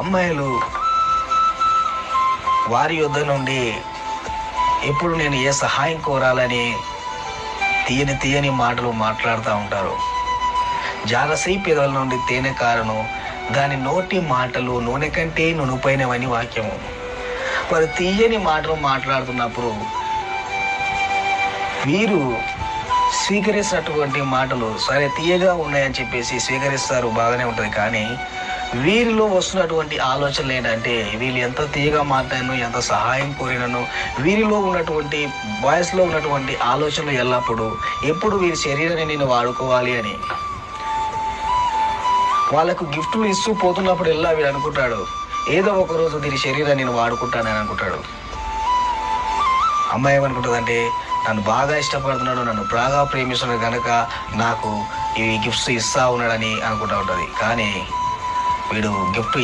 అమ్మాయిలు వారి యొద్ద నుండి ఎప్పుడు నేను ఏ సహాయం కోరాలని తీయని తీయని మాటలు మాట్లాడుతూ ఉంటారు. జారసీ పెదవుల నుండి తేనె కారును, దాని నోటి మాటలు నూనె కంటే నునుపైనవని వాక్యము. వారు తీయని మాటలు మాట్లాడుతున్నప్పుడు వీరు స్వీకరిస్తున్నటువంటి మాటలు సరే తీయగా ఉన్నాయని చెప్పేసి స్వీకరిస్తారు, బాగానే ఉంటుంది. కానీ వీరిలో వస్తున్నటువంటి ఆలోచనలు ఏంటంటే వీళ్ళు ఎంత తీయగా మాట్లాడినో, ఎంత సహాయం కోరినను, వీరిలో ఉన్నటువంటి వాయిస్లో ఉన్నటువంటి ఆలోచనలు ఎల్లప్పుడూ ఎప్పుడు వీరి శరీరాన్ని నేను వాడుకోవాలి అని. వాళ్ళకు గిఫ్ట్లు ఇస్తూ పోతున్నప్పుడు ఎలా వీడు అనుకుంటాడు, ఏదో ఒక రోజు దీని శరీరాన్ని నేను వాడుకుంటానని అనుకుంటాడు. అమ్మాయి ఏమనుకుంటుందంటే నన్ను బాగా ఇష్టపడుతున్నాడు, నన్ను బాగా ప్రేమిస్తున్నాడు కనుక నాకు ఈ గిఫ్ట్స్ ఇస్తా ఉన్నాడని అనుకుంటూ ఉంటుంది. కానీ వీడు గిఫ్ట్